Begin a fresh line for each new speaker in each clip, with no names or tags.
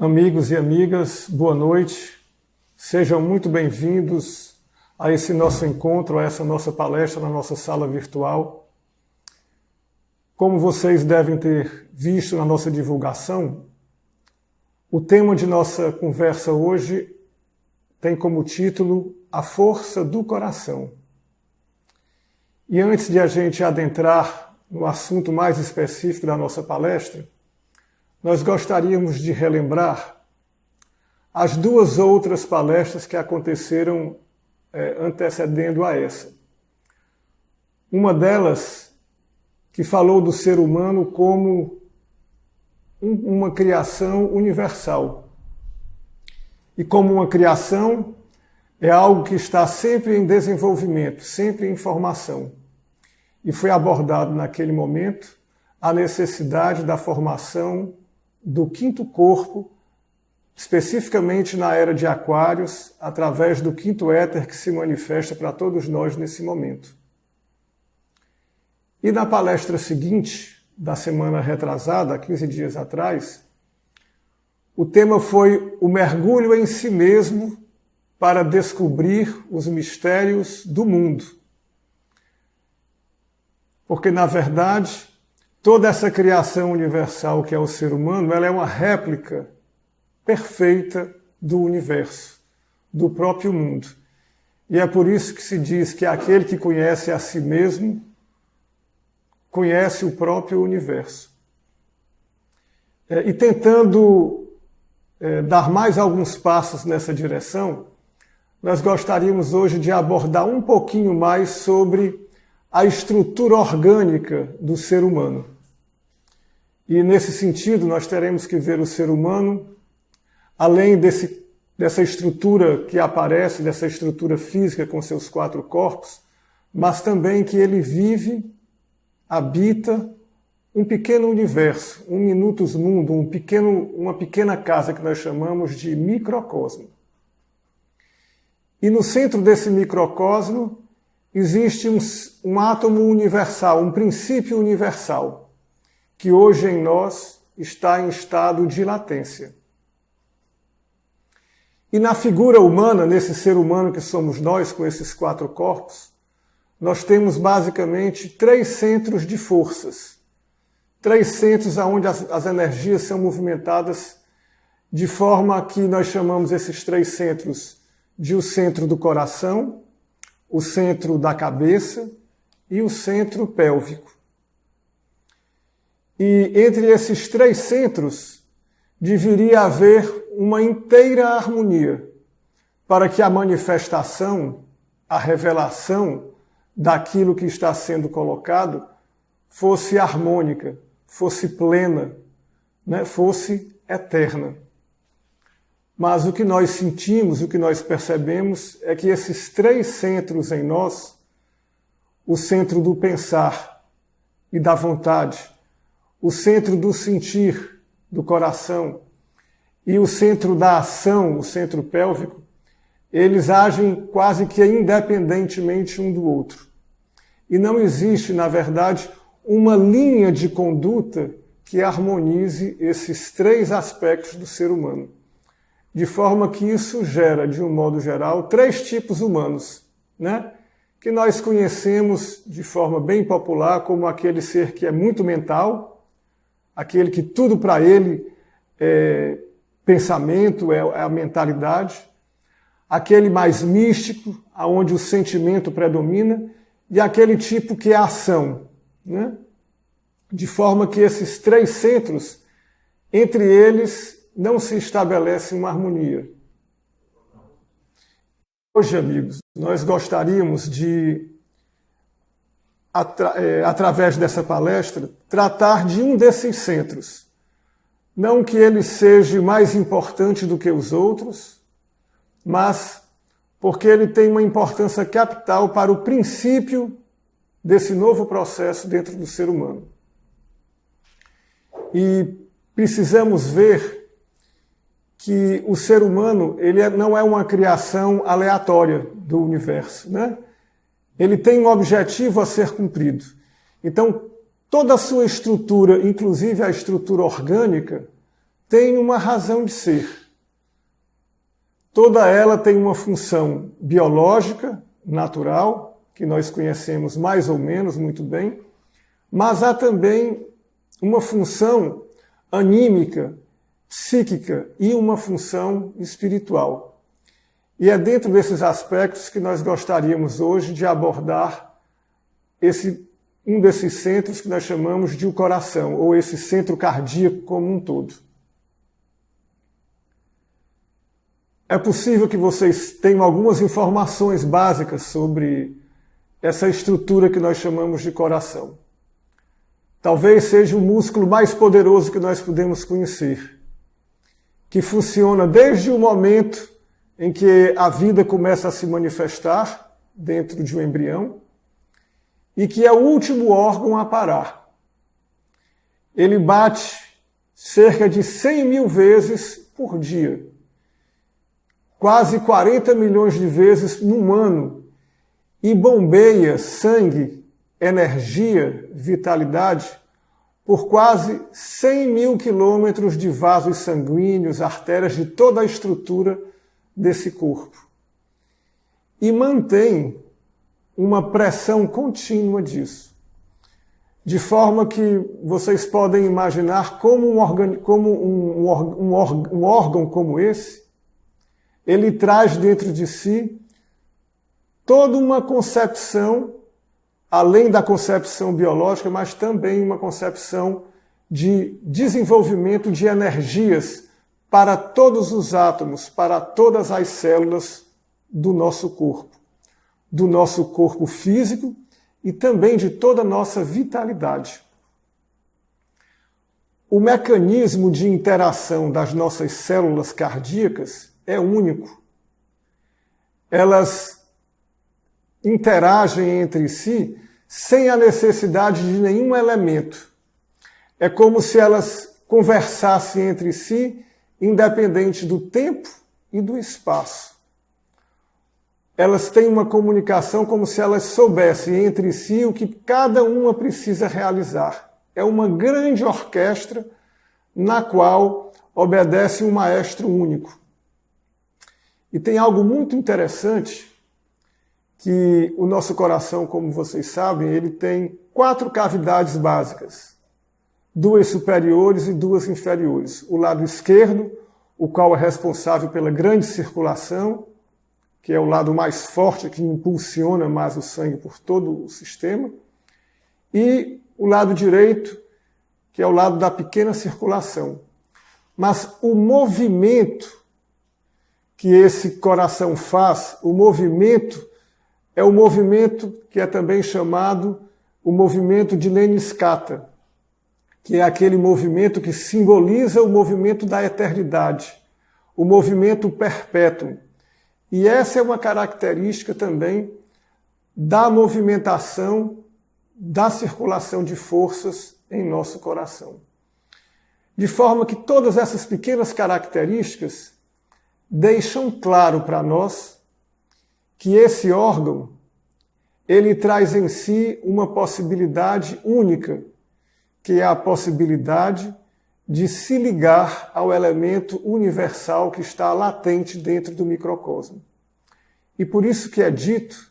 Amigos e amigas, boa noite. Sejam muito bem-vindos a esse nosso encontro, a essa nossa palestra na nossa sala virtual. Como vocês devem ter visto na nossa divulgação, o tema de nossa conversa hoje tem como título A Força do Coração. E antes de a gente adentrar no assunto mais específico da nossa palestra, nós gostaríamos de relembrar as duas outras palestras que aconteceram antecedendo a essa. Uma delas que falou do ser humano como uma criação universal. E como uma criação é algo que está sempre em desenvolvimento, sempre em formação. E foi abordado naquele momento a necessidade da formação do quinto corpo, especificamente na era de Aquários, através do quinto éter que se manifesta para todos nós nesse momento. E na palestra seguinte, da semana retrasada, 15 dias atrás, o tema foi o mergulho em si mesmo para descobrir os mistérios do mundo. Porque, na verdade, toda essa criação universal que é o ser humano, ela é uma réplica perfeita do universo, do próprio mundo. E é por isso que se diz que aquele que conhece a si mesmo, conhece o próprio universo. E tentando dar mais alguns passos nessa direção, nós gostaríamos hoje de abordar um pouquinho mais sobre a estrutura orgânica do ser humano. E nesse sentido, nós teremos que ver o ser humano, além dessa estrutura que aparece, dessa estrutura física com seus 4 corpos, mas também que ele vive, habita um pequeno universo, um minutus mundo, uma pequena casa que nós chamamos de microcosmo. E no centro desse microcosmo existe um átomo universal, um princípio universal, que hoje em nós está em estado de latência. E na figura humana, nesse ser humano que somos nós, com esses 4 corpos, nós temos basicamente 3 centros de forças. 3 centros onde as energias são movimentadas de forma que nós chamamos esses 3 centros de o centro do coração, o centro da cabeça e o centro pélvico. E entre esses 3 centros deveria haver uma inteira harmonia para que a manifestação, a revelação daquilo que está sendo colocado fosse harmônica, fosse plena, fosse eterna. Mas o que nós sentimos, o que nós percebemos é que esses 3 centros em nós, o centro do pensar e da vontade, o centro do sentir, do coração, e o centro da ação, o centro pélvico, eles agem quase que independentemente um do outro. E não existe, na verdade, uma linha de conduta que harmonize esses 3 aspectos do ser humano. De forma que isso gera, de um modo geral, 3 tipos humanos, que nós conhecemos de forma bem popular como aquele ser que é muito mental, aquele que tudo para ele é pensamento, é a mentalidade, aquele mais místico, onde o sentimento predomina, e aquele tipo que é a ação. De forma que esses 3 centros, entre eles, não se estabelece uma harmonia. Hoje, amigos, nós gostaríamos de, através dessa palestra, tratar de um desses centros. Não que ele seja mais importante do que os outros, mas porque ele tem uma importância capital para o princípio desse novo processo dentro do ser humano. E precisamos ver que o ser humano ele não é uma criação aleatória do universo, Ele tem um objetivo a ser cumprido. Então, toda a sua estrutura, inclusive a estrutura orgânica, tem uma razão de ser. Toda ela tem uma função biológica, natural, que nós conhecemos mais ou menos muito bem, mas há também uma função anímica, psíquica e uma função espiritual. E é dentro desses aspectos que nós gostaríamos hoje de abordar um desses centros que nós chamamos de o coração, ou esse centro cardíaco como um todo. É possível que vocês tenham algumas informações básicas sobre essa estrutura que nós chamamos de coração. Talvez seja o músculo mais poderoso que nós podemos conhecer, que funciona desde o momento em que a vida começa a se manifestar dentro de um embrião e que é o último órgão a parar. Ele bate cerca de 100 mil vezes por dia, quase 40 milhões de vezes num ano, e bombeia sangue, energia, vitalidade por quase 100 mil quilômetros de vasos sanguíneos, artérias, de toda a estrutura desse corpo. E mantém uma pressão contínua disso. De forma que vocês podem imaginar como um órgão como esse, ele traz dentro de si toda uma concepção, além da concepção biológica, mas também uma concepção de desenvolvimento de energias para todos os átomos, para todas as células do nosso corpo físico e também de toda a nossa vitalidade. O mecanismo de interação das nossas células cardíacas é único. Elas interagem entre si sem a necessidade de nenhum elemento. É como se elas conversassem entre si, independente do tempo e do espaço. Elas têm uma comunicação como se elas soubessem entre si o que cada uma precisa realizar. É uma grande orquestra na qual obedece um maestro único. E tem algo muito interessante, que o nosso coração, como vocês sabem, ele tem 4 cavidades básicas, 2 superiores e 2 inferiores. O lado esquerdo, o qual é responsável pela grande circulação, que é o lado mais forte, que impulsiona mais o sangue por todo o sistema, e o lado direito, que é o lado da pequena circulação. Mas o movimento que esse coração faz, o movimento é o movimento que é também chamado o movimento de Lenny-Skatta, que é aquele movimento que simboliza o movimento da eternidade, o movimento perpétuo. E essa é uma característica também da movimentação, da circulação de forças em nosso coração. De forma que todas essas pequenas características deixam claro para nós que esse órgão, ele traz em si uma possibilidade única, que é a possibilidade de se ligar ao elemento universal que está latente dentro do microcosmo. E por isso que é dito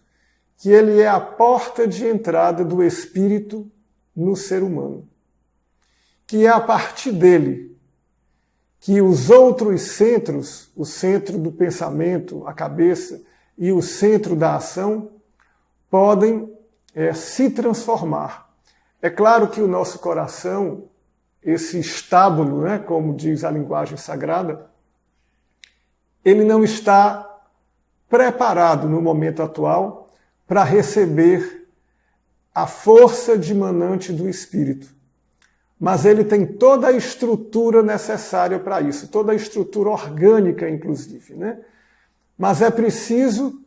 que ele é a porta de entrada do espírito no ser humano. Que é a partir dele que os outros centros, o centro do pensamento, a cabeça, e o centro da ação podem se transformar. É claro que o nosso coração, esse estábulo, né, como diz a linguagem sagrada, ele não está preparado no momento atual para receber a força dimanante do Espírito. Mas ele tem toda a estrutura necessária para isso, toda a estrutura orgânica, inclusive, né? Mas é preciso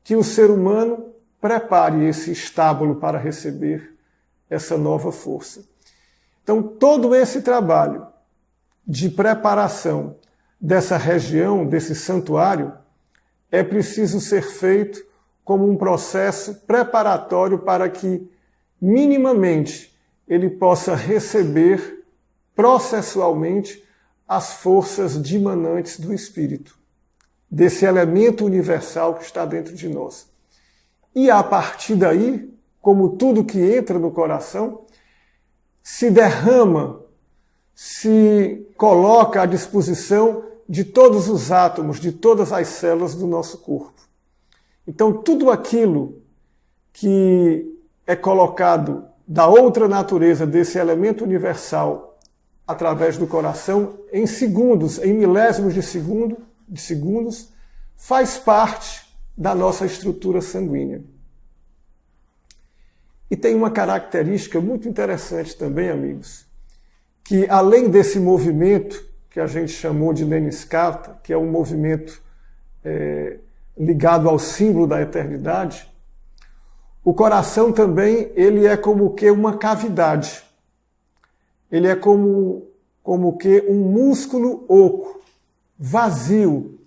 que o ser humano prepare esse estábulo para receber essa nova força. Então, todo esse trabalho de preparação dessa região, desse santuário, é preciso ser feito como um processo preparatório para que, minimamente, ele possa receber processualmente as forças dimanantes do Espírito, desse elemento universal que está dentro de nós. E a partir daí, como tudo que entra no coração, se derrama, se coloca à disposição de todos os átomos, de todas as células do nosso corpo. Então, tudo aquilo que é colocado da outra natureza, desse elemento universal, através do coração, em segundos, em milésimos de segundos, faz parte da nossa estrutura sanguínea. E tem uma característica muito interessante também, amigos, que além desse movimento que a gente chamou de Leniskata, que é um movimento ligado ao símbolo da eternidade, o coração também ele é como que uma cavidade. Ele é como que um músculo oco, vazio.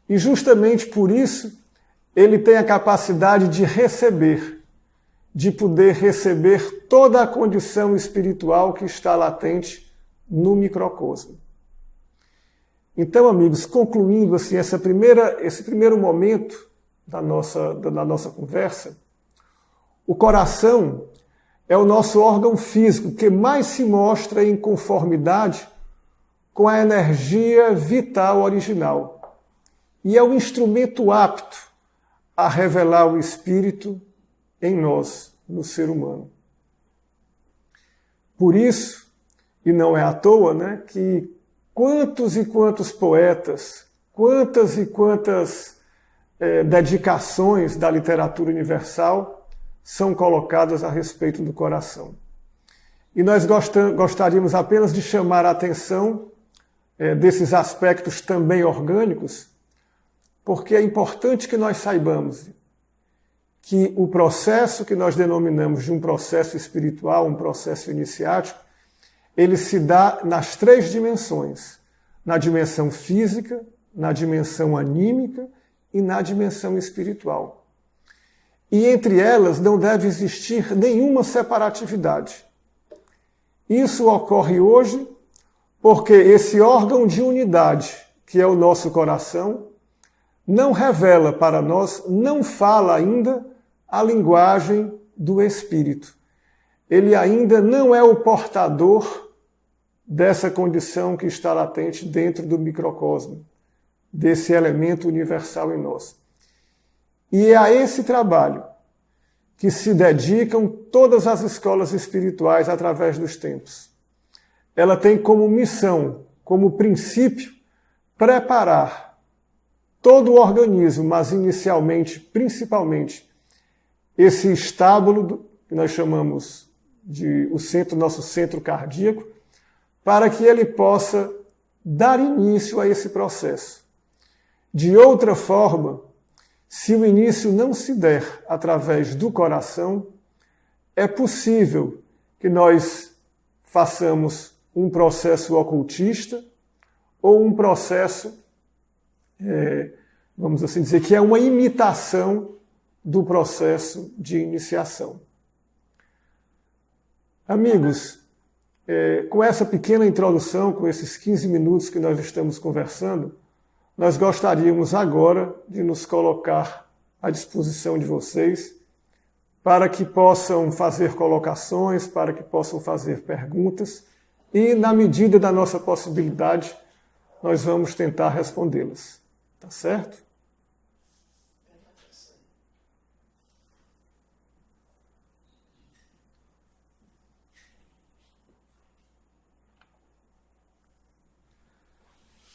E justamente por isso ele tem a capacidade de receber, de poder receber toda a condição espiritual que está latente no microcosmo. Então, amigos, concluindo assim, esse primeiro momento da nossa conversa, o coração é o nosso órgão físico que mais se mostra em conformidade com a energia vital original. E é o instrumento apto a revelar o Espírito em nós, no ser humano. Por isso, e não é à toa, né, que quantos e quantos poetas, quantas e quantas dedicações da literatura universal são colocadas a respeito do coração. E nós gostaríamos apenas de chamar a atenção desses aspectos também orgânicos, porque é importante que nós saibamos que o processo que nós denominamos de um processo espiritual, um processo iniciático, ele se dá nas três dimensões: na dimensão física, na dimensão anímica e na dimensão espiritual. E entre elas não deve existir nenhuma separatividade. Isso ocorre hoje porque esse órgão de unidade, que é o nosso coração, não revela para nós, não fala ainda a linguagem do Espírito. Ele ainda não é o portador dessa condição que está latente dentro do microcosmo, desse elemento universal em nós. E é a esse trabalho que se dedicam todas as escolas espirituais através dos tempos. Ela tem como missão, como princípio, preparar todo o organismo, mas inicialmente, principalmente, esse estábulo que nós chamamos de nosso centro cardíaco, para que ele possa dar início a esse processo. De outra forma, se o início não se der através do coração, é possível que nós façamos um processo ocultista ou um processo, vamos assim dizer, que é uma imitação do processo de iniciação. Amigos, com essa pequena introdução, com esses 15 minutos que nós estamos conversando, nós gostaríamos agora de nos colocar à disposição de vocês para que possam fazer colocações, para que possam fazer perguntas e, na medida da nossa possibilidade, nós vamos tentar respondê-las. Tá certo?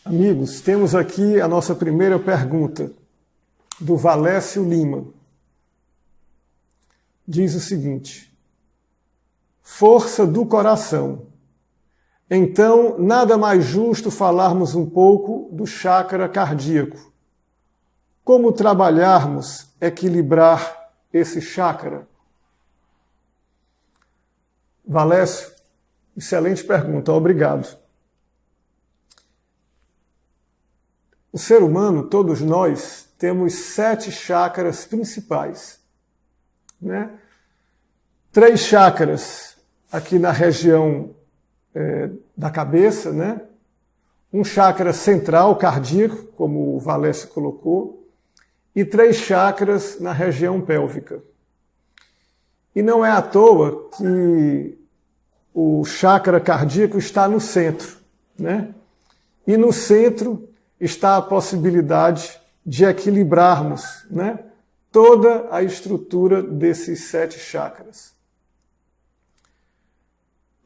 Amigos, temos aqui a nossa primeira pergunta, do Valécio Lima. Diz o seguinte: força do coração. Então, nada mais justo falarmos um pouco do chakra cardíaco. Como trabalharmos, equilibrar esse chakra? Valécio, excelente pergunta, obrigado. O ser humano, todos nós, temos 7 chakras principais, né? 3 chakras aqui na região da cabeça, né? um chakra central cardíaco, como o Valécio colocou, e 3 chakras na região pélvica. E não é à toa que o chakra cardíaco está no centro, né? E no centro está a possibilidade de equilibrarmos, né, toda a estrutura desses 7 chakras.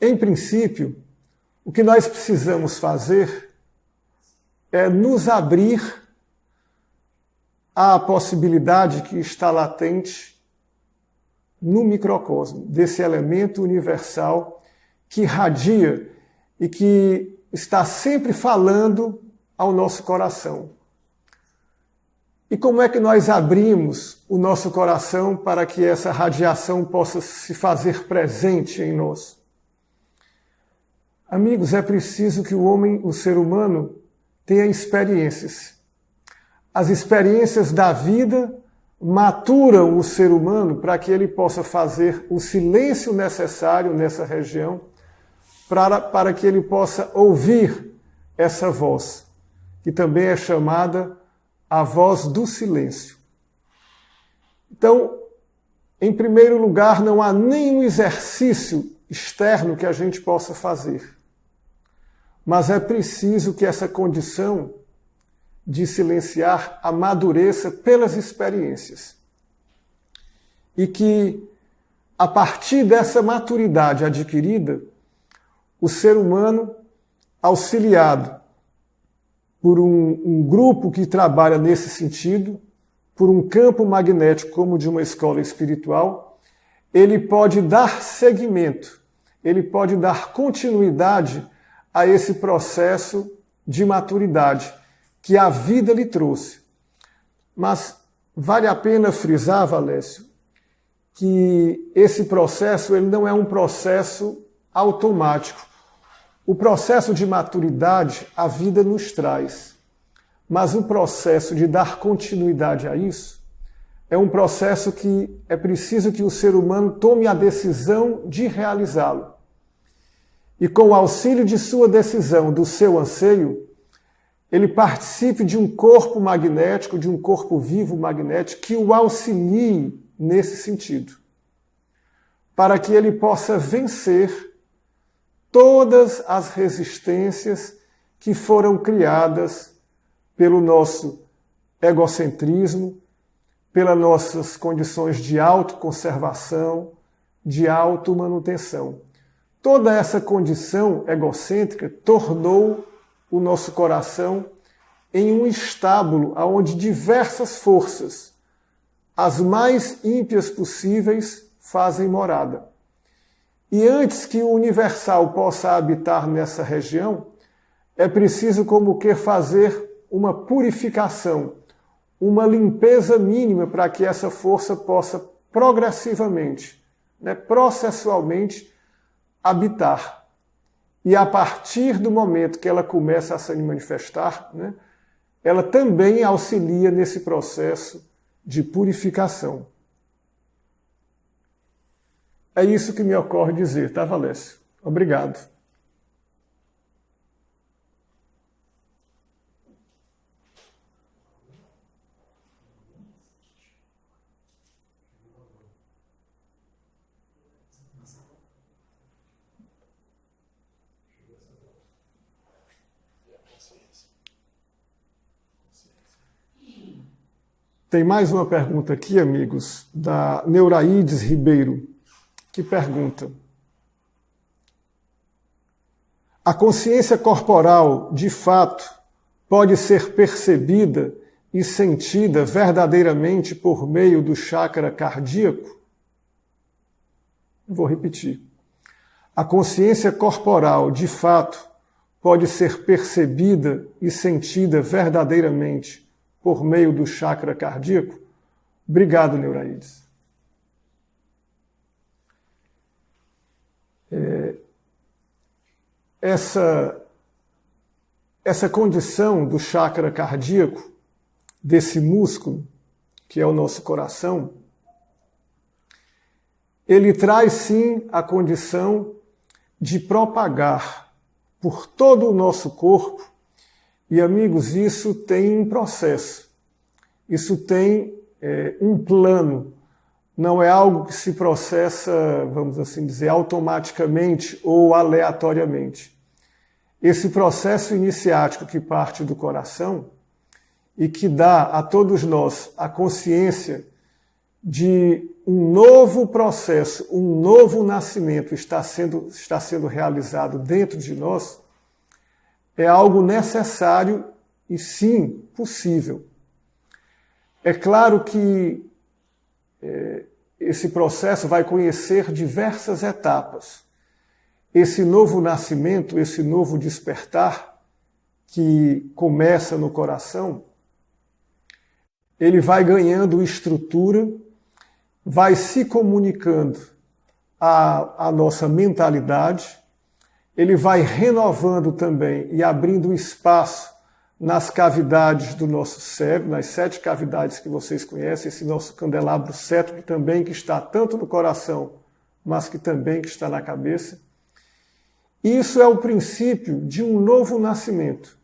Em princípio, o que nós precisamos fazer é nos abrir à possibilidade que está latente no microcosmo, desse elemento universal que irradia e que está sempre falando ao nosso coração. E como é que nós abrimos o nosso coração para que essa radiação possa se fazer presente em nós? Amigos, é preciso que o ser humano, tenha experiências. As experiências da vida maturam o ser humano para que ele possa fazer o silêncio necessário nessa região, para que ele possa ouvir essa voz, que também é chamada a voz do silêncio. Então, em primeiro lugar, não há nenhum exercício externo que a gente possa fazer. Mas é preciso que essa condição de silenciar amadureça pelas experiências. E que, a partir dessa maturidade adquirida, o ser humano, auxiliado por um grupo que trabalha nesse sentido, por um campo magnético como de uma escola espiritual, ele pode dar seguimento, ele pode dar continuidade a esse processo de maturidade que a vida lhe trouxe. Mas vale a pena frisar, Valécio, que esse processo ele não é um processo automático. O processo de maturidade a vida nos traz, mas o processo de dar continuidade a isso é um processo que é preciso que o ser humano tome a decisão de realizá-lo. E com o auxílio de sua decisão, do seu anseio, ele participe de um corpo magnético, de um corpo vivo magnético que o auxilie nesse sentido, para que ele possa vencer todas as resistências que foram criadas pelo nosso egocentrismo, pelas nossas condições de autoconservação, de automanutenção. Toda essa condição egocêntrica tornou o nosso coração em um estábulo onde diversas forças, as mais ímpias possíveis, fazem morada. E antes que o universal possa habitar nessa região, é preciso como que fazer uma purificação, uma limpeza mínima para que essa força possa progressivamente, processualmente, habitar. E a partir do momento que ela começa a se manifestar, ela também auxilia nesse processo de purificação. É isso que me ocorre dizer, tá, Valécio? Obrigado. Tem mais uma pergunta aqui, amigos, da Neuraides Ribeiro, que pergunta: a consciência corporal, de fato, pode ser percebida e sentida verdadeiramente por meio do chakra cardíaco? Vou repetir. A consciência corporal, de fato, pode ser percebida e sentida verdadeiramente por meio do chakra cardíaco? Obrigado, Neuraides. Essa condição do chakra cardíaco, desse músculo, que é o nosso coração, ele traz sim a condição de propagar por todo o nosso corpo E, amigos, isso tem um processo, isso tem um plano, não é algo que se processa, vamos assim dizer, automaticamente ou aleatoriamente. Esse processo iniciático que parte do coração e que dá a todos nós a consciência de um novo processo, um novo nascimento está sendo realizado dentro de nós, é algo necessário e sim possível. É claro que esse processo vai conhecer diversas etapas. Esse novo nascimento, esse novo despertar que começa no coração, ele vai ganhando estrutura, vai se comunicando à nossa mentalidade, ele vai renovando também e abrindo espaço nas cavidades do nosso cérebro, nas 7 cavidades que vocês conhecem, esse nosso candelabro cético também, que está tanto no coração, mas que também que está na cabeça. Isso é o princípio de um novo nascimento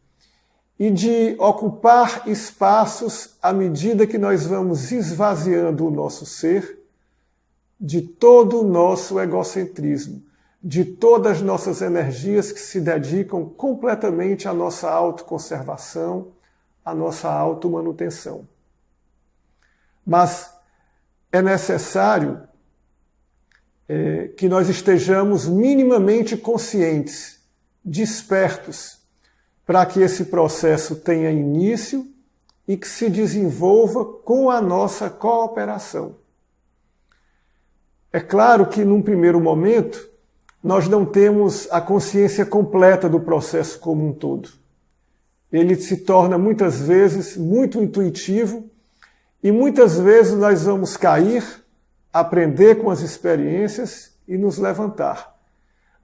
e de ocupar espaços à medida que nós vamos esvaziando o nosso ser de todo o nosso egocentrismo, de todas as nossas energias que se dedicam completamente à nossa autoconservação, à nossa automanutenção. Mas é necessário que nós estejamos minimamente conscientes, despertos, para que esse processo tenha início e que se desenvolva com a nossa cooperação. É claro que, num primeiro momento, nós não temos a consciência completa do processo como um todo. Ele se torna, muitas vezes, muito intuitivo e muitas vezes nós vamos cair, aprender com as experiências e nos levantar.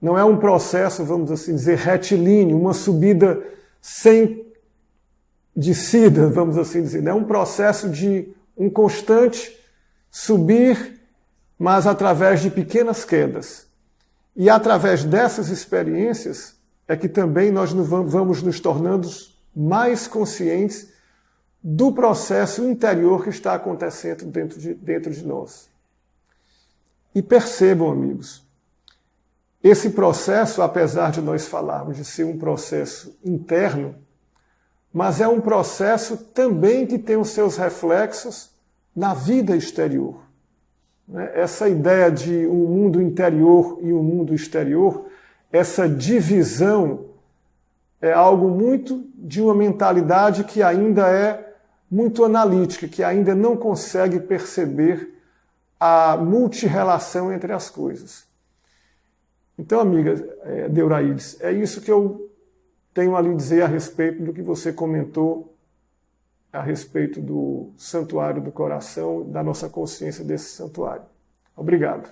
Não é um processo, vamos assim dizer, retilíneo, uma subida sem descida, vamos assim dizer. É um processo de um constante subir, mas através de pequenas quedas. E através dessas experiências é que também nós vamos nos tornando mais conscientes do processo interior que está acontecendo dentro de nós. E percebam, amigos, esse processo, apesar de nós falarmos de ser um processo interno, mas é um processo também que tem os seus reflexos na vida exterior. Essa ideia de um mundo interior e um mundo exterior, essa divisão é algo muito de uma mentalidade que ainda é muito analítica, que ainda não consegue perceber a multirrelação entre as coisas. Então, amiga Deuraides, é isso que eu tenho a lhe dizer a respeito do que você comentou a respeito do santuário do coração, da nossa consciência desse santuário. Obrigado.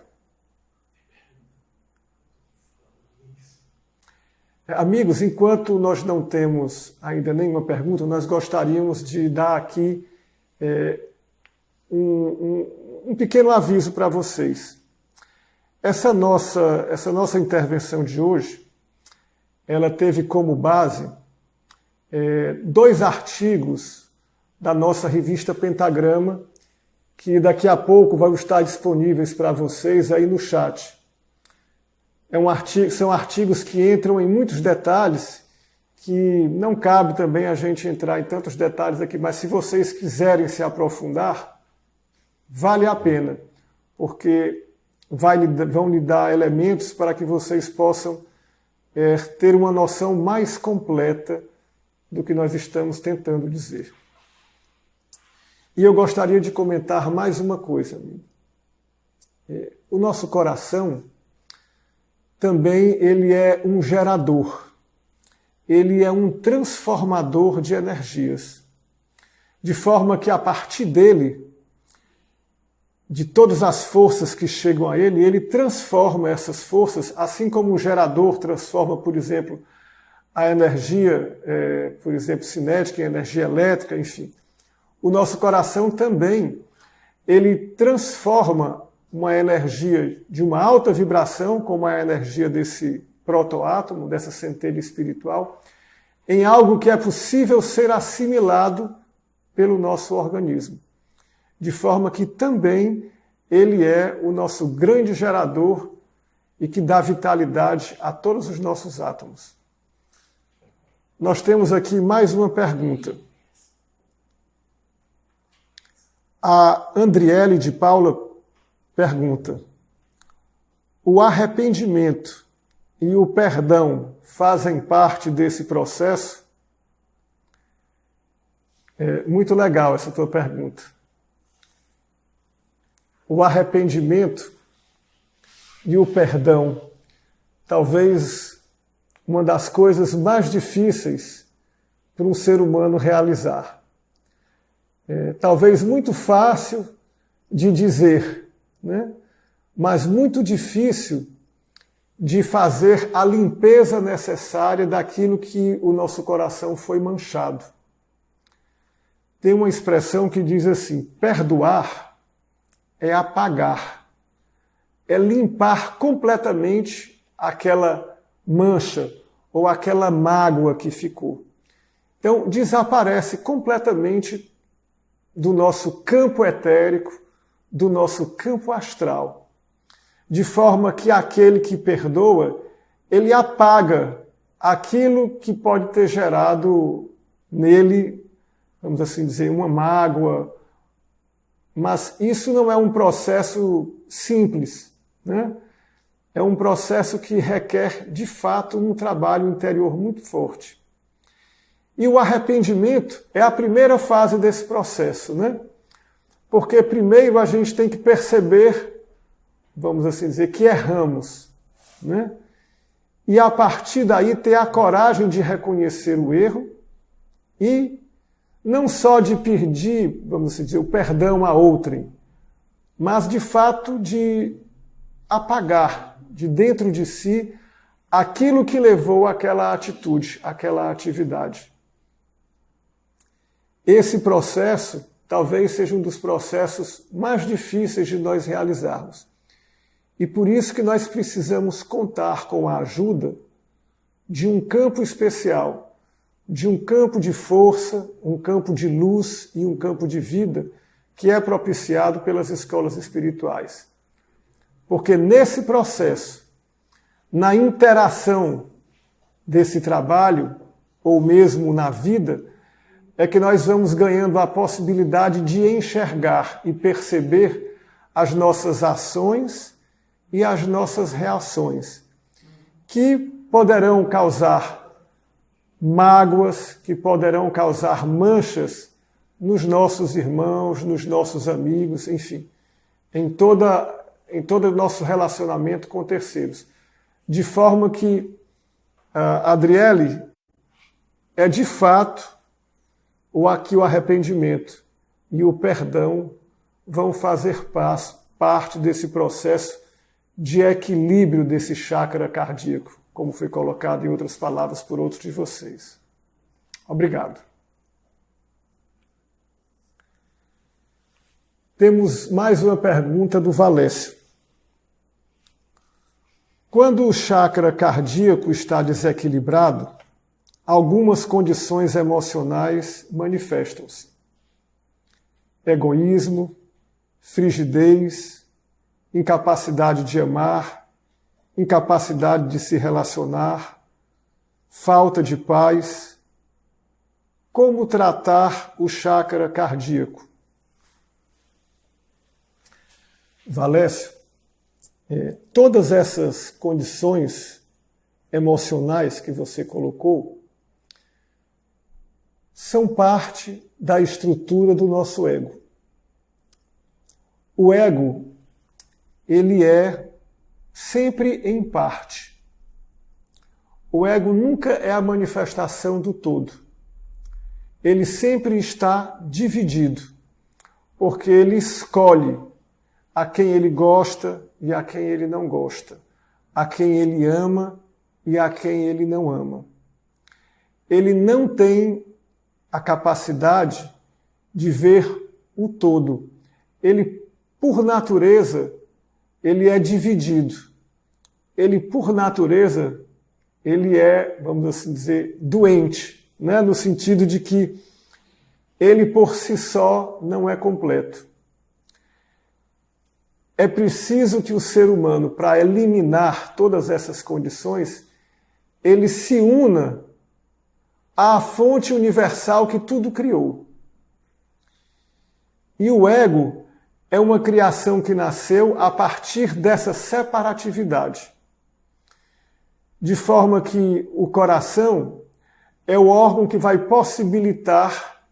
Amigos, enquanto nós não temos ainda nenhuma pergunta, nós gostaríamos de dar aqui um pequeno aviso para vocês. Essa nossa intervenção de hoje, ela teve como base 2 artigos da nossa revista Pentagrama, que daqui a pouco vão estar disponíveis para vocês aí no chat. São artigos que entram em muitos detalhes, que não cabe também a gente entrar em tantos detalhes aqui, mas se vocês quiserem se aprofundar, vale a pena, porque vão lhe dar elementos para que vocês possam ter uma noção mais completa do que nós estamos tentando dizer. E eu gostaria de comentar mais uma coisa, amigo. O nosso coração também ele é um gerador. Ele é um transformador de energias. De forma que a partir dele, de todas as forças que chegam a ele, ele transforma essas forças, assim como um gerador transforma, por exemplo, a energia, por exemplo, cinética em energia elétrica, enfim. O nosso coração também, ele transforma uma energia de uma alta vibração, como a energia desse protoátomo, dessa centelha espiritual, em algo que é possível ser assimilado pelo nosso organismo. De forma que também ele é o nosso grande gerador e que dá vitalidade a todos os nossos átomos. Nós temos aqui mais uma pergunta. A Andriele de Paula pergunta: o arrependimento e o perdão fazem parte desse processo? É muito legal essa tua pergunta. O arrependimento e o perdão, talvez uma das coisas mais difíceis para um ser humano realizar. Talvez muito fácil de dizer, né? Mas muito difícil de fazer a limpeza necessária daquilo que o nosso coração foi manchado. Tem uma expressão que diz assim: perdoar é apagar, é limpar completamente aquela mancha ou aquela mágoa que ficou. Então, desaparece completamente do nosso campo etérico, do nosso campo astral. De forma que aquele que perdoa, ele apaga aquilo que pode ter gerado nele, vamos assim dizer, uma mágoa. Mas isso não é um processo simples, né? É um processo que requer, de fato, um trabalho interior muito forte. E o arrependimento é a primeira fase desse processo, né? Porque primeiro a gente tem que perceber, vamos assim dizer, que erramos, né? E a partir daí ter a coragem de reconhecer o erro e não só de pedir, vamos assim dizer, o perdão a outrem, mas de fato de apagar de dentro de si aquilo que levou àquela atitude, àquela atividade. Esse processo talvez seja um dos processos mais difíceis de nós realizarmos. E por isso que nós precisamos contar com a ajuda de um campo especial, de um campo de força, um campo de luz e um campo de vida que é propiciado pelas escolas espirituais. Porque nesse processo, na interação desse trabalho, ou mesmo na vida, é que nós vamos ganhando a possibilidade de enxergar e perceber as nossas ações e as nossas reações, que poderão causar mágoas, que poderão causar manchas nos nossos irmãos, nos nossos amigos, enfim, em todo o nosso relacionamento com terceiros. De forma que a Adriele é de fato que o arrependimento e o perdão vão fazer parte desse processo de equilíbrio desse chakra cardíaco, como foi colocado em outras palavras por outros de vocês. Obrigado. Temos mais uma pergunta do Valécio. Quando o chakra cardíaco está desequilibrado, algumas condições emocionais manifestam-se. Egoísmo, frigidez, incapacidade de amar, incapacidade de se relacionar, falta de paz. Como tratar o chakra cardíaco? Valécio, todas essas condições emocionais que você colocou são parte da estrutura do nosso ego. O ego, ele é sempre em parte. O ego nunca é a manifestação do todo. Ele sempre está dividido, porque ele escolhe a quem ele gosta e a quem ele não gosta, a quem ele ama e a quem ele não ama. Ele não tem a capacidade de ver o todo. Ele, por natureza, ele é dividido. Ele, por natureza, ele é, vamos assim dizer, doente. né? No sentido de que ele por si só não é completo. É preciso que o ser humano, para eliminar todas essas condições, ele se una à fonte universal que tudo criou. E o ego é uma criação que nasceu a partir dessa separatividade. De forma que o coração é o órgão que vai possibilitar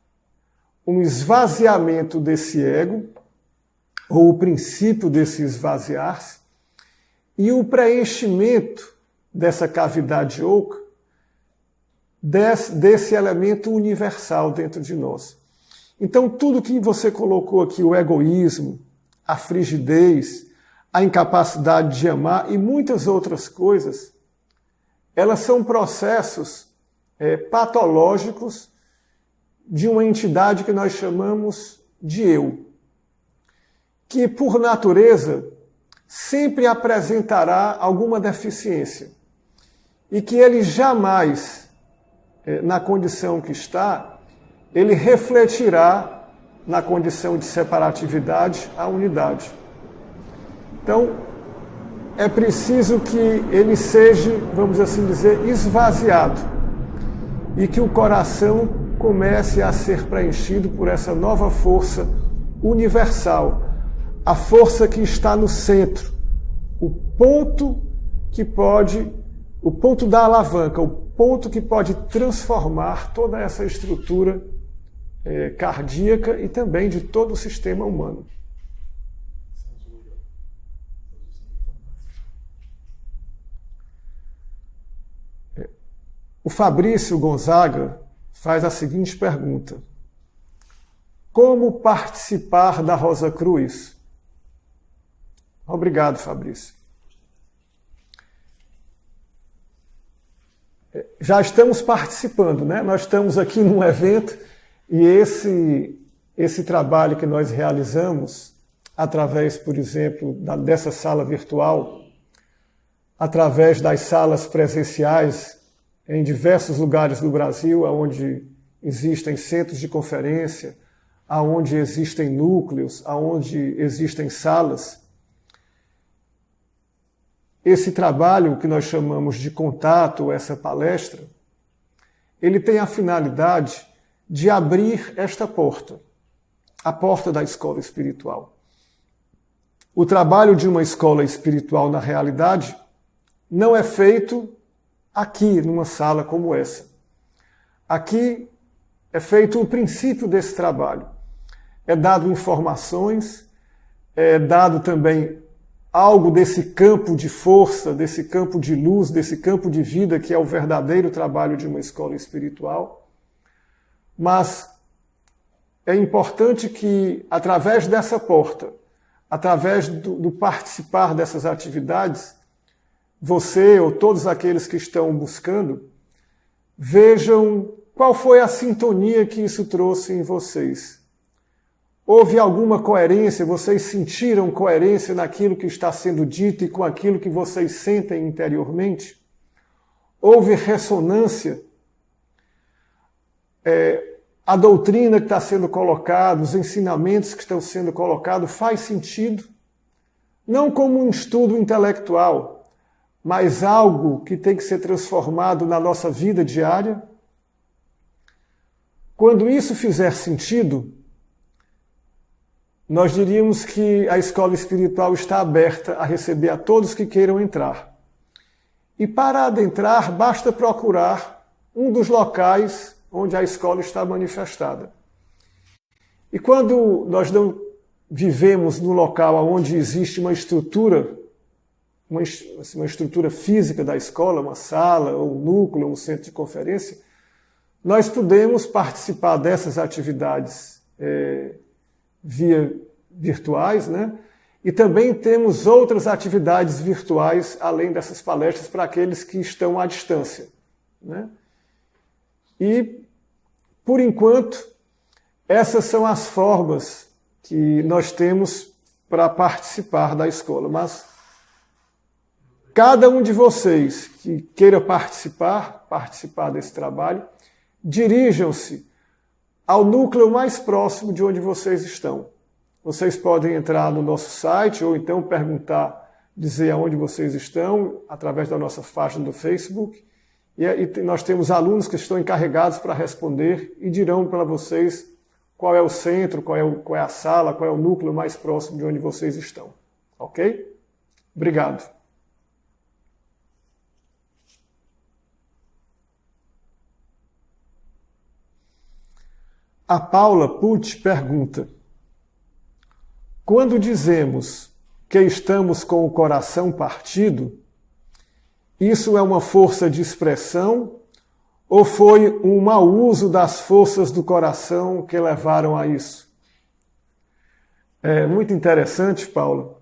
um esvaziamento desse ego, ou o princípio desse esvaziar-se, e o preenchimento dessa cavidade oca, desse elemento universal dentro de nós. Então, tudo que você colocou aqui, o egoísmo, a frigidez, a incapacidade de amar e muitas outras coisas, elas são processos patológicos de uma entidade que nós chamamos de eu, que, por natureza, sempre apresentará alguma deficiência e que ele jamais, na condição que está, ele refletirá na condição de separatividade a unidade. Então, é preciso que ele seja, vamos assim dizer, esvaziado e que o coração comece a ser preenchido por essa nova força universal, a força que está no centro, o ponto da alavanca, o ponto que pode transformar toda essa estrutura cardíaca e também de todo o sistema humano. O Fabrício Gonzaga faz a seguinte pergunta: como participar da Rosa Cruz? Obrigado, Fabrício. Já estamos participando, né? Nós estamos aqui num evento e esse trabalho que nós realizamos, através, por exemplo, dessa sala virtual, através das salas presenciais em diversos lugares do Brasil, onde existem centros de conferência, onde existem núcleos, onde existem salas. Esse trabalho que nós chamamos de contato, essa palestra, ele tem a finalidade de abrir esta porta, a porta da escola espiritual. O trabalho de uma escola espiritual, na realidade, não é feito aqui, numa sala como essa. Aqui é feito o princípio desse trabalho. É dado informações, é dado também algo desse campo de força, desse campo de luz, desse campo de vida, que é o verdadeiro trabalho de uma escola espiritual. Mas é importante que, através dessa porta, através do participar dessas atividades, você ou todos aqueles que estão buscando, vejam qual foi a sintonia que isso trouxe em vocês. Houve alguma coerência? Vocês sentiram coerência naquilo que está sendo dito e com aquilo que vocês sentem interiormente? Houve ressonância? A doutrina que está sendo colocada, os ensinamentos que estão sendo colocados, faz sentido? Não como um estudo intelectual, mas algo que tem que ser transformado na nossa vida diária? Quando isso fizer sentido, nós diríamos que a escola espiritual está aberta a receber a todos que queiram entrar. E para adentrar, basta procurar um dos locais onde a escola está manifestada. E quando nós não vivemos num local onde existe uma estrutura física da escola, uma sala, ou um núcleo, um centro de conferência, nós podemos participar dessas atividades via virtuais, né? E também temos outras atividades virtuais, além dessas palestras, para aqueles que estão à distância, né? E, por enquanto, essas são as formas que nós temos para participar da escola. Mas cada um de vocês que queira participar desse trabalho, dirijam-se ao núcleo mais próximo de onde vocês estão. Vocês podem entrar no nosso site ou então perguntar, dizer aonde vocês estão, através da nossa faixa do Facebook. E nós temos alunos que estão encarregados para responder e dirão para vocês qual é o centro, qual é a sala, qual é o núcleo mais próximo de onde vocês estão. Ok? Obrigado. A Paula Pucci pergunta: quando dizemos que estamos com o coração partido, isso é uma força de expressão ou foi um mau uso das forças do coração que levaram a isso? É muito interessante, Paula,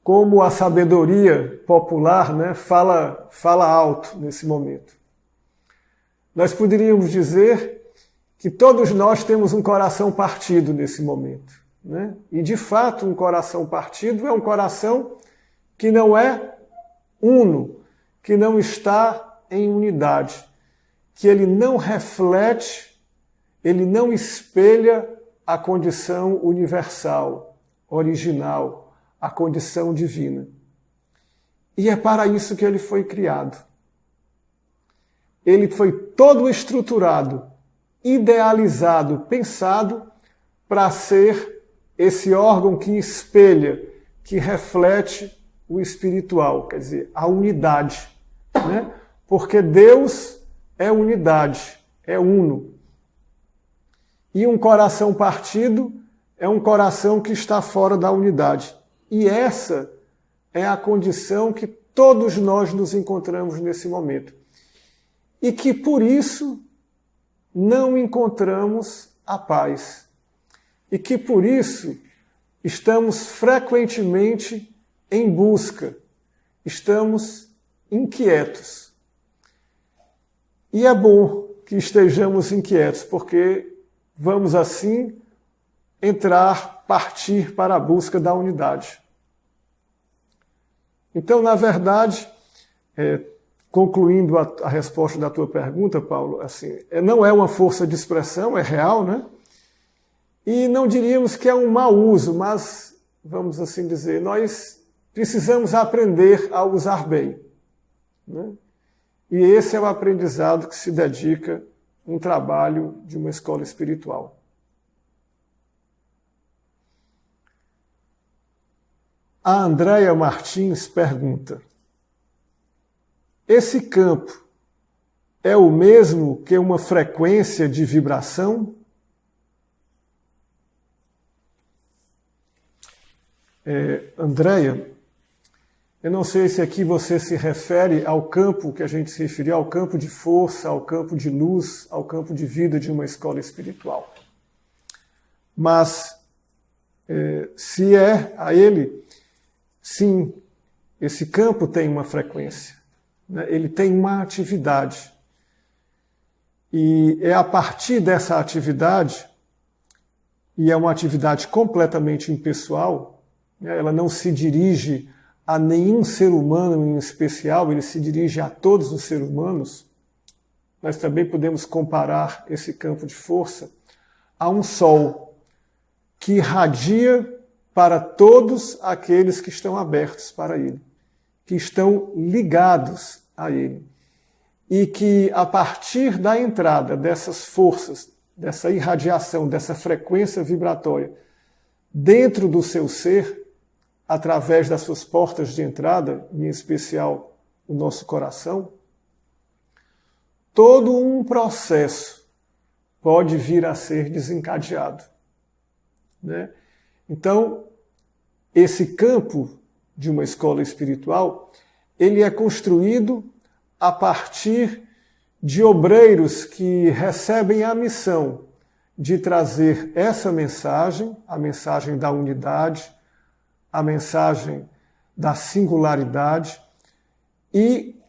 como a sabedoria popular, né, fala alto nesse momento. Nós poderíamos dizer que todos nós temos um coração partido nesse momento, né? E, de fato, um coração partido é um coração que não é uno, que não está em unidade, que ele não reflete, ele não espelha a condição universal, original, a condição divina. E é para isso que ele foi criado. Ele foi todo estruturado, idealizado, pensado para ser esse órgão que espelha, que reflete o espiritual, quer dizer, a unidade, né? Porque Deus é unidade, é uno. E um coração partido é um coração que está fora da unidade. E essa é a condição que todos nós nos encontramos nesse momento. E que por isso não encontramos a paz. E que por isso estamos frequentemente em busca, estamos inquietos. E é bom que estejamos inquietos, porque vamos assim partir para a busca da unidade. Então, na verdade, concluindo a resposta da tua pergunta, Paulo, assim, não é uma força de expressão, é real, né? E não diríamos que é um mau uso, mas, vamos assim dizer, nós precisamos aprender a usar bem, né? E esse é o aprendizado que se dedica um trabalho de uma escola espiritual. A Andréia Martins pergunta: esse campo é o mesmo que uma frequência de vibração? Andréia, eu não sei se aqui você se refere ao campo que a gente se referiu, ao campo de força, ao campo de luz, ao campo de vida de uma escola espiritual. Mas, se é a ele, sim, esse campo tem uma frequência, né? Ele tem uma atividade. E é a partir dessa atividade, e é uma atividade completamente impessoal, né? Ela não se dirige a nenhum ser humano em especial, ele se dirige a todos os seres humanos. Nós também podemos comparar esse campo de força a um sol que irradia para todos aqueles que estão abertos para ele, que estão ligados a ele. E que, a partir da entrada dessas forças, dessa irradiação, dessa frequência vibratória, dentro do seu ser, através das suas portas de entrada, em especial o nosso coração, todo um processo pode vir a ser desencadeado, né? Então, esse campo de uma escola espiritual, ele é construído a partir de obreiros que recebem a missão de trazer essa mensagem, a mensagem da unidade, a mensagem da singularidade, e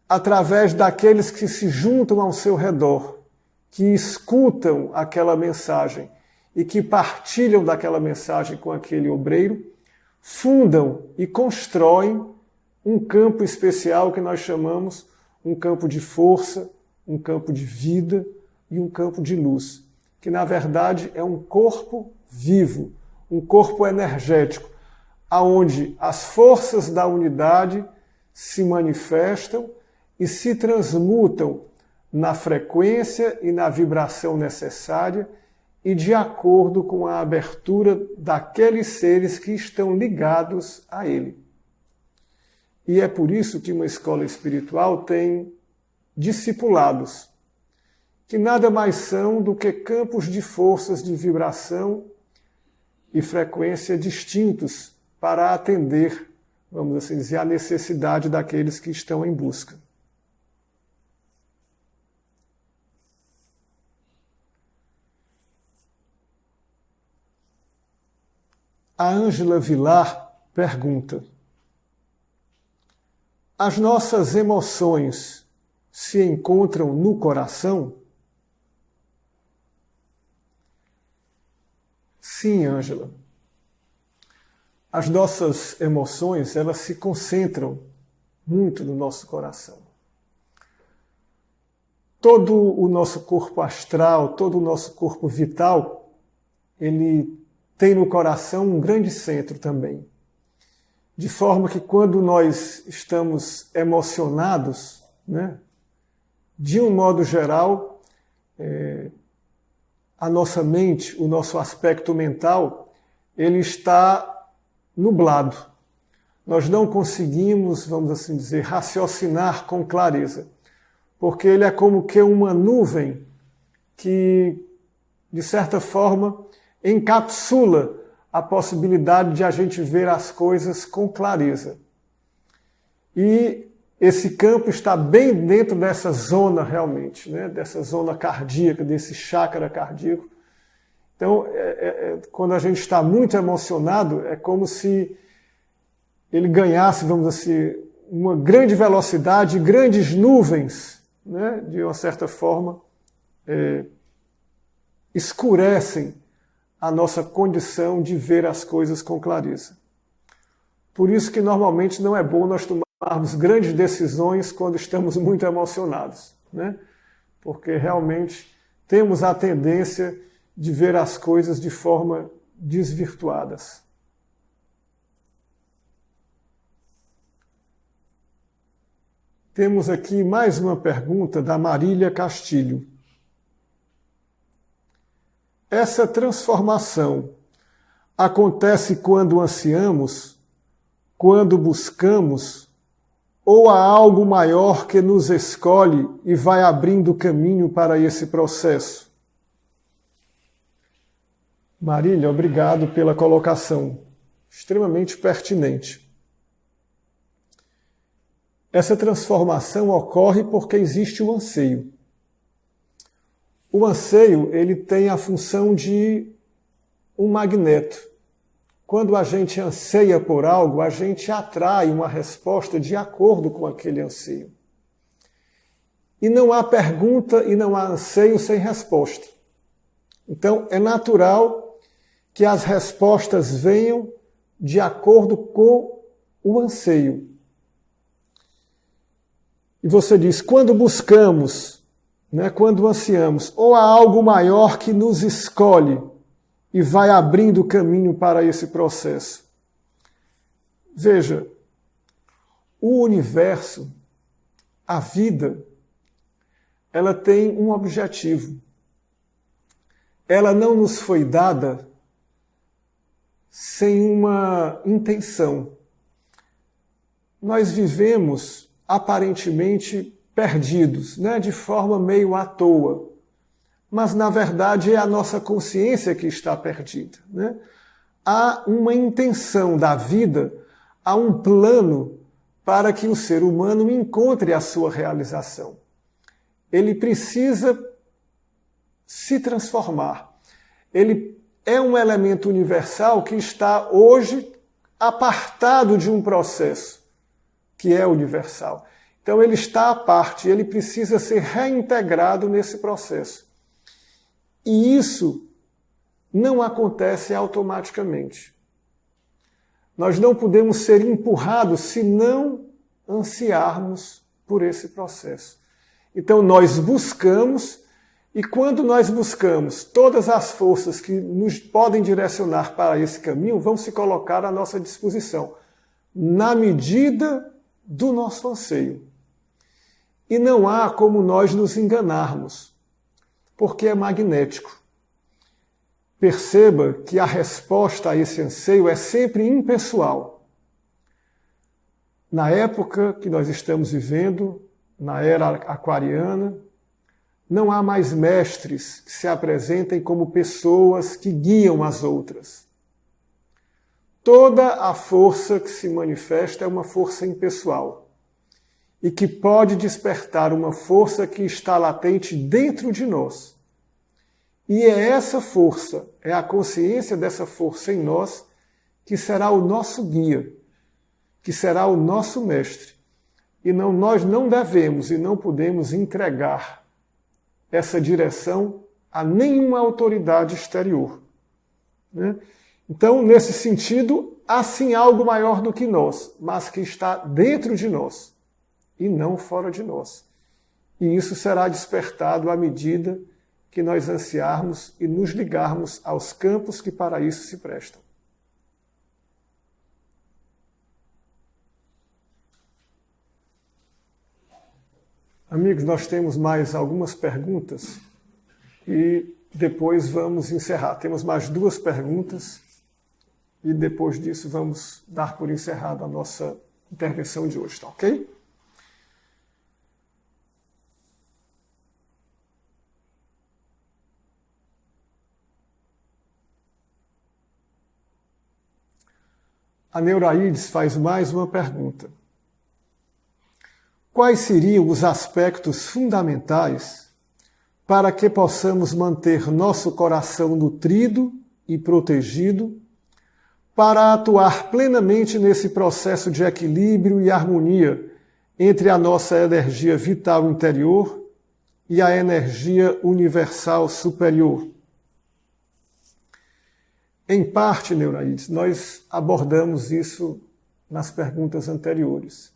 através daqueles que se juntam ao seu redor, que escutam aquela mensagem e que partilham daquela mensagem com aquele obreiro, fundam e constroem um campo especial que nós chamamos um campo de força, um campo de vida e um campo de luz, que na verdade é um corpo vivo, um corpo energético, aonde as forças da unidade se manifestam e se transmutam na frequência e na vibração necessária e de acordo com a abertura daqueles seres que estão ligados a ele. E é por isso que uma escola espiritual tem discipulados, que nada mais são do que campos de forças de vibração e frequência distintos para atender, vamos assim dizer, a necessidade daqueles que estão em busca. A Ângela Vilar pergunta: as nossas emoções se encontram no coração? Sim, Ângela. As nossas emoções, elas se concentram muito no nosso coração. Todo o nosso corpo astral, todo o nosso corpo vital, ele tem no coração um grande centro também. De forma que quando nós estamos emocionados, né, de um modo geral, a nossa mente, o nosso aspecto mental, ele está nublado. Nós não conseguimos, vamos assim dizer, raciocinar com clareza, porque ele é como que uma nuvem que, de certa forma, encapsula a possibilidade de a gente ver as coisas com clareza. E esse campo está bem dentro dessa zona realmente, né? Dessa zona cardíaca, desse chakra cardíaco. Então, quando a gente está muito emocionado, é como se ele ganhasse, vamos assim, uma grande velocidade, grandes nuvens, né? De uma certa forma, escurecem a nossa condição de ver as coisas com clareza. Por isso que normalmente não é bom nós tomarmos grandes decisões quando estamos muito emocionados, né? Porque realmente temos a tendência de ver as coisas de forma desvirtuadas. Temos aqui mais uma pergunta da Marília Castilho. Essa transformação acontece quando ansiamos, quando buscamos, ou há algo maior que nos escolhe e vai abrindo caminho para esse processo? Marília, obrigado pela colocação, extremamente pertinente. Essa transformação ocorre porque existe o anseio. O anseio, ele tem a função de um magneto. Quando a gente anseia por algo, a gente atrai uma resposta de acordo com aquele anseio. E não há pergunta e não há anseio sem resposta. Então, é natural que as respostas venham de acordo com o anseio. E você diz, quando buscamos, né, quando ansiamos, ou há algo maior que nos escolhe e vai abrindo caminho para esse processo. Veja, o universo, a vida, ela tem um objetivo. Ela não nos foi dada sem uma intenção. Nós vivemos aparentemente perdidos, né, de forma meio à toa. Mas, na verdade, é a nossa consciência que está perdida, né? Há uma intenção da vida, há um plano para que o ser humano encontre a sua realização. Ele precisa se transformar. Ele é um elemento universal que está hoje apartado de um processo que é universal. Então ele está à parte, ele precisa ser reintegrado nesse processo. E isso não acontece automaticamente. Nós não podemos ser empurrados se não ansiarmos por esse processo. Então nós buscamos, e quando nós buscamos, todas as forças que nos podem direcionar para esse caminho vão se colocar à nossa disposição, na medida do nosso anseio. E não há como nós nos enganarmos, porque é magnético. Perceba que a resposta a esse anseio é sempre impessoal. Na época que nós estamos vivendo, na era aquariana, não há mais mestres que se apresentem como pessoas que guiam as outras. Toda a força que se manifesta é uma força impessoal e que pode despertar uma força que está latente dentro de nós. E é essa força, é a consciência dessa força em nós que será o nosso guia, que será o nosso mestre. E nós não devemos e não podemos entregar essa direção a nenhuma autoridade exterior. Né? Então, nesse sentido, há sim algo maior do que nós, mas que está dentro de nós e não fora de nós. E isso será despertado à medida que nós ansiarmos e nos ligarmos aos campos que para isso se prestam. Amigos, nós temos mais algumas perguntas e depois vamos encerrar. Temos mais 2 perguntas e depois disso vamos dar por encerrada a nossa intervenção de hoje, tá ok? A Neuraides faz mais uma pergunta. Quais seriam os aspectos fundamentais para que possamos manter nosso coração nutrido e protegido para atuar plenamente nesse processo de equilíbrio e harmonia entre a nossa energia vital interior e a energia universal superior? Em parte, Neuraides, nós abordamos isso nas perguntas anteriores.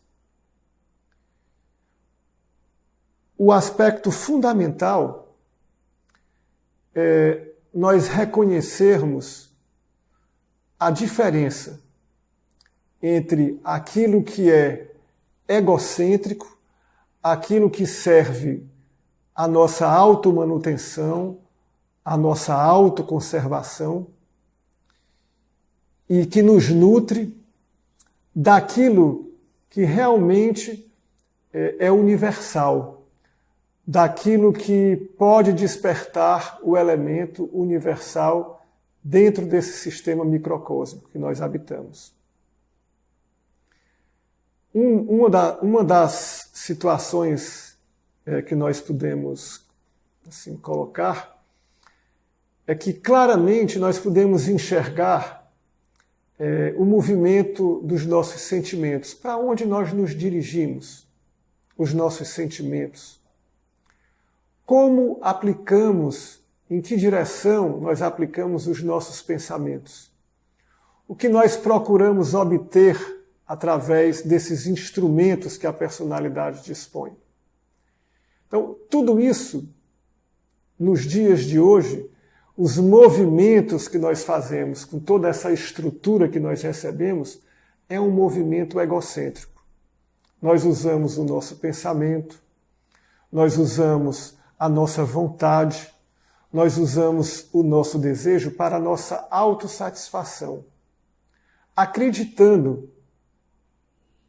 O aspecto fundamental é nós reconhecermos a diferença entre aquilo que é egocêntrico, aquilo que serve à nossa automanutenção, à nossa autoconservação, e que nos nutre, daquilo que realmente é universal, daquilo que pode despertar o elemento universal dentro desse sistema microcósmico que nós habitamos. Uma das situações que nós podemos assim, colocar é que claramente nós podemos enxergar o movimento dos nossos sentimentos, para onde nós nos dirigimos, os nossos sentimentos. Como aplicamos, em que direção nós aplicamos os nossos pensamentos? O que nós procuramos obter através desses instrumentos que a personalidade dispõe? Então, tudo isso, nos dias de hoje, os movimentos que nós fazemos com toda essa estrutura que nós recebemos, é um movimento egocêntrico. Nós usamos o nosso pensamento, nós usamos a nossa vontade, nós usamos o nosso desejo para a nossa autossatisfação, acreditando,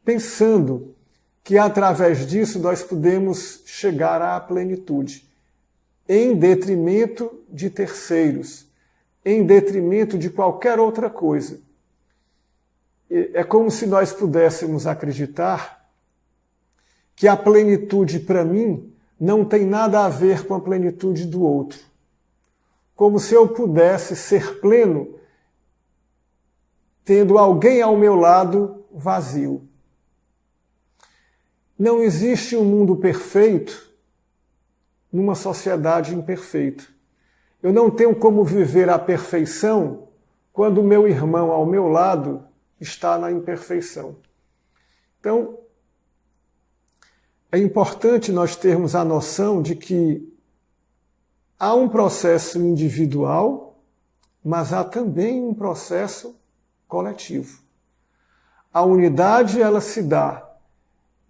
pensando que através disso nós podemos chegar à plenitude, em detrimento de terceiros, em detrimento de qualquer outra coisa. É como se nós pudéssemos acreditar que a plenitude para mim não tem nada a ver com a plenitude do outro. Como se eu pudesse ser pleno tendo alguém ao meu lado vazio. Não existe um mundo perfeito numa sociedade imperfeita. Eu não tenho como viver a perfeição quando o meu irmão ao meu lado está na imperfeição. Então, é importante nós termos a noção de que há um processo individual, mas há também um processo coletivo. A unidade, ela se dá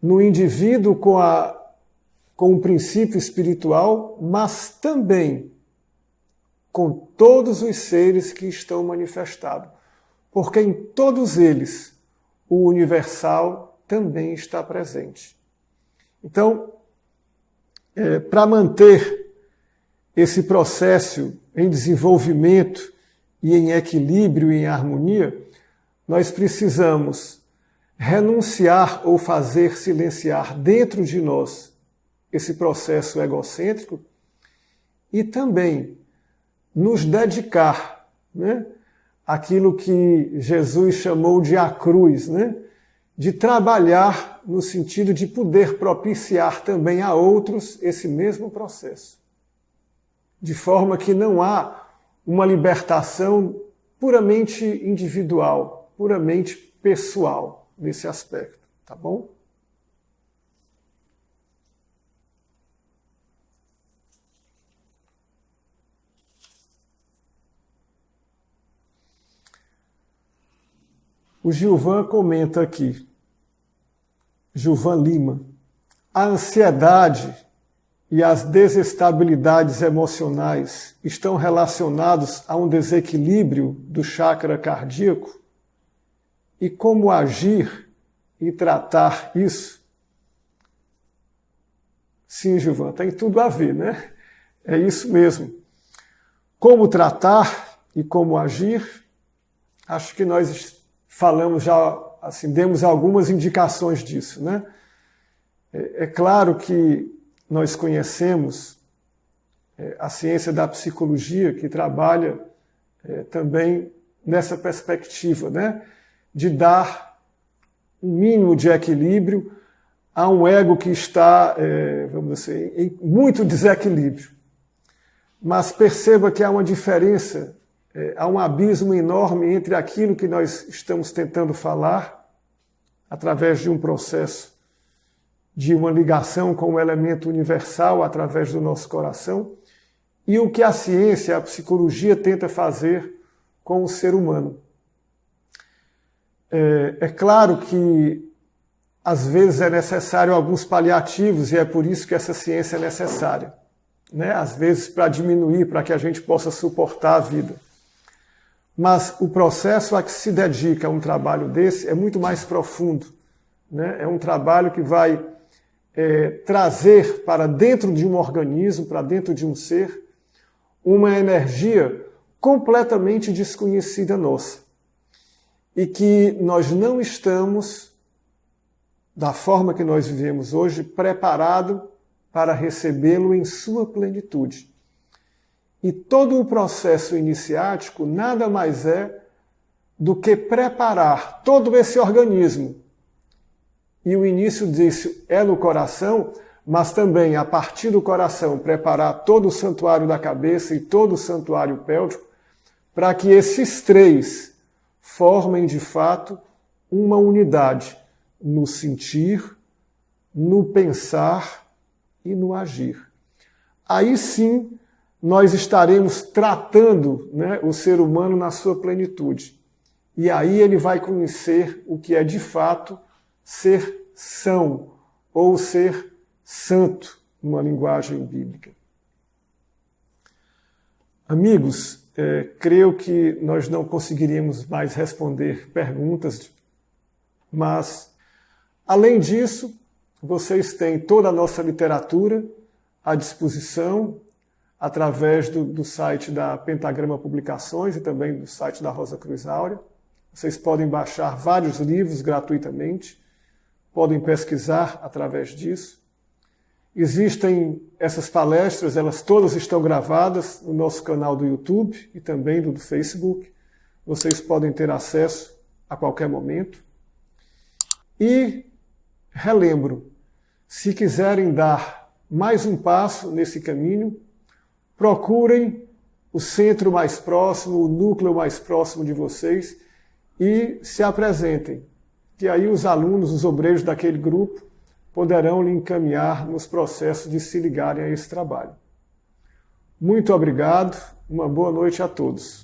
no indivíduo com o princípio espiritual, mas também com todos os seres que estão manifestados. Porque em todos eles o universal também está presente. Então, para manter esse processo em desenvolvimento e em equilíbrio e em harmonia, nós precisamos renunciar ou fazer silenciar dentro de nós esse processo egocêntrico e também nos dedicar, né, àquilo que Jesus chamou de a cruz, né, de trabalhar no sentido de poder propiciar também a outros esse mesmo processo. De forma que não há uma libertação puramente individual, puramente pessoal nesse aspecto, tá bom? O Gilvan comenta aqui, Gilvan Lima, a ansiedade e as desestabilidades emocionais estão relacionados a um desequilíbrio do chakra cardíaco? E como agir e tratar isso? Sim, Gilvan, tem tudo a ver, né? É isso mesmo. Como tratar e como agir? Acho que nós falamos já, assim, demos algumas indicações disso, né? É claro que nós conhecemos a ciência da psicologia que trabalha também nessa perspectiva, né? De dar um mínimo de equilíbrio a um ego que está, vamos dizer, em muito desequilíbrio. Mas perceba que há uma diferença, há um abismo enorme entre aquilo que nós estamos tentando falar, através de um processo de uma ligação com o elemento universal, através do nosso coração, e o que a ciência, a psicologia tenta fazer com o ser humano. É claro que às vezes é necessário alguns paliativos e é por isso que essa ciência é necessária, né? Às vezes para diminuir, para que a gente possa suportar a vida. Mas o processo a que se dedica a um trabalho desse é muito mais profundo, né? É um trabalho que vai trazer para dentro de um organismo, para dentro de um ser, uma energia completamente desconhecida nossa. E que nós não estamos, da forma que nós vivemos hoje, preparados para recebê-lo em sua plenitude. E todo o processo iniciático nada mais é do que preparar todo esse organismo. E o início disso é no coração, mas também a partir do coração preparar todo o santuário da cabeça e todo o santuário pélvico, para que esses três formem de fato uma unidade no sentir, no pensar e no agir. Aí sim nós estaremos tratando, né, o ser humano na sua plenitude. E aí ele vai conhecer o que é de fato ser são ou ser santo, numa linguagem bíblica. Amigos, creio que nós não conseguiríamos mais responder perguntas, mas, além disso, vocês têm toda a nossa literatura à disposição através do site da Pentagrama Publicações e também do site da Rosa Cruz Áurea. Vocês podem baixar vários livros gratuitamente, podem pesquisar através disso. Existem essas palestras, elas todas estão gravadas no nosso canal do YouTube e também do Facebook. Vocês podem ter acesso a qualquer momento. E relembro, se quiserem dar mais um passo nesse caminho, procurem o centro mais próximo, o núcleo mais próximo de vocês e se apresentem. Que aí os alunos, os obreiros daquele grupo, poderão lhe encaminhar nos processos de se ligarem a esse trabalho. Muito obrigado, uma boa noite a todos.